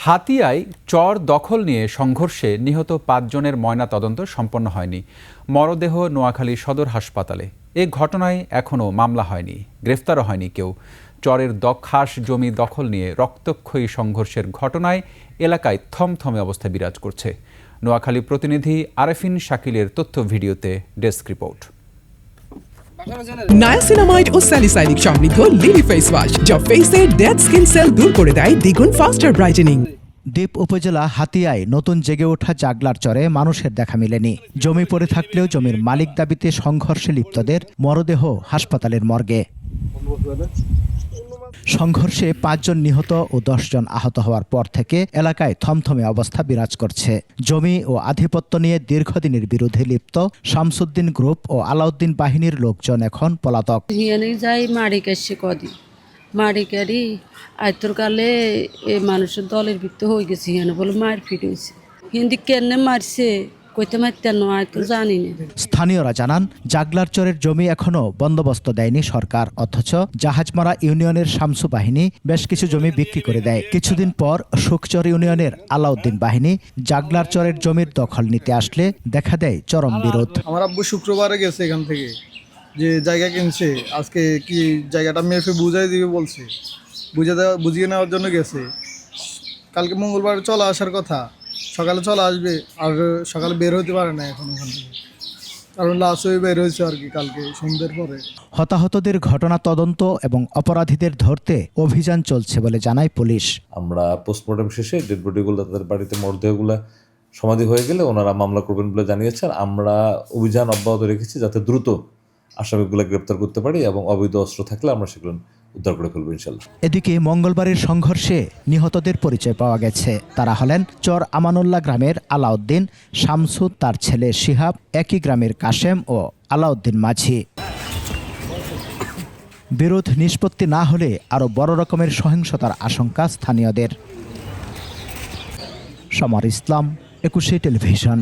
হাতিয়ায় চর দখল নিয়ে সংঘর্ষে নিহত ৫ জনের ময়নাতদন্ত সম্পন্ন হয়নি। মরদেহ নোয়াখালী সদর হাসপাতালে। এ ঘটনায় এখনও মামলা হয়নি, গ্রেফতারও হয়নি কেউ। চরের খাস জমি দখল নিয়ে রক্তক্ষয়ী সংঘর্ষের ঘটনায় এলাকায় থমথমে অবস্থা বিরাজ করছে। নোয়াখালী প্রতিনিধি আরেফিন শাকিলের তথ্য ভিডিওতে ডেস্ক রিপোর্ট। নায়াসিনামাইড ও স্যালিসাইলিক সমৃদ্ধ লিলি ফেস ওয়াশ যা ফেসের ডেড স্কিন সেল দূর করে দেয় দ্বিগুণ ফাস্টার ব্রাইটেনিং। দ্বীপ উপজেলা হাতিয়ায় নতুন জেগে ওঠা জাগলার চরে মানুষের দেখা মেলেনি। জমি পড়ে থাকলেও জমির মালিক দাবিতে সংঘর্ষে লিপ্তদের মরদেহ হাসপাতালের মর্গে। সংঘর্ষে ৫ জন নিহত ও ১০ জন আহত হওয়ার পর থেকে এলাকায় থমথমে অবস্থা বিরাজ করছে। জমি ও আধিপত্য নিয়ে দীর্ঘদিনের বিরোধে লিপ্ত শামসুদ্দিন গ্রুপ ও আলাউদ্দিন বাহিনীর লোকজন এখন পলাতক। মারিকারি আয়তর কালে মানুষের দলের ভিত্তি হয়ে গেছে, বলে মারপিট হয়েছে। হিন্দি কেন মারছে স্থানীয়রা জানান, জাগলার চরের জমি এখনো বন্দোবস্ত দেয়নি সরকার, অথচ জাহাজমারা ইউনিয়নের শামসু বাহিনী বেশ কিছু জমি বিক্রি করে দেয়। কিছুদিন পর সুখচর ইউনিয়নের আলাউদ্দিন বাহিনী জাগলার চরের জমির দখল নিতে আসলে দেখা দেয় চরম বিরোধ। আমার আব্বু শুক্রবারে গেছে এখান থেকে, যে জায়গা কিনছে, আজকে কি জায়গাটা মেফে বুঝাই দিবে বলছে, বুঝিয়ে নেওয়ার জন্য গেছে। কালকে মঙ্গলবার চলে আসার কথা, সকালে চলে আসবে, আর সকালে বের হতে পারে না এখন ওখান থেকে, কারণ লাশ হয়ে বের হয়েছে আর কি কালকে সন্ধ্যের পরে। হতাহতদের ঘটনা তদন্ত এবং অপরাধীদের ধরতে অভিযান চলছে বলে জানায় পুলিশ। আমরা পোস্টমর্টম শেষে ডেড বডিগুলো তাদের বাড়িতে মরদেহগুলো সমাধি হয়ে গেলে ওনারা মামলা করবেন বলে জানিয়েছেন। আমরা অভিযান অব্যাহত রেখেছি যাতে দ্রুত আসামিগুলো গ্রেপ্তার করতে পারি এবং অবৈধ অস্ত্র থাকলে আমরা সেগুলো উদ্ধার করে ফেলবো ইনশাল্লাহ। এদিকে মঙ্গলবারের সংঘর্ষে নিহতদের পরিচয় পাওয়া গেছে। তারা হলেন চর আমানুল্লাহ গ্রামের আলাউদ্দিন, শামসু তার ছেলে শিহাব, একই গ্রামের কাশেম ও আলাউদ্দিন মাঝি। বিরোধ নিষ্পত্তি না হলে আরও বড় রকমের সহিংসতার আশঙ্কা স্থানীয়দের। সমর ইসলাম, ২১ টেলিভিশন।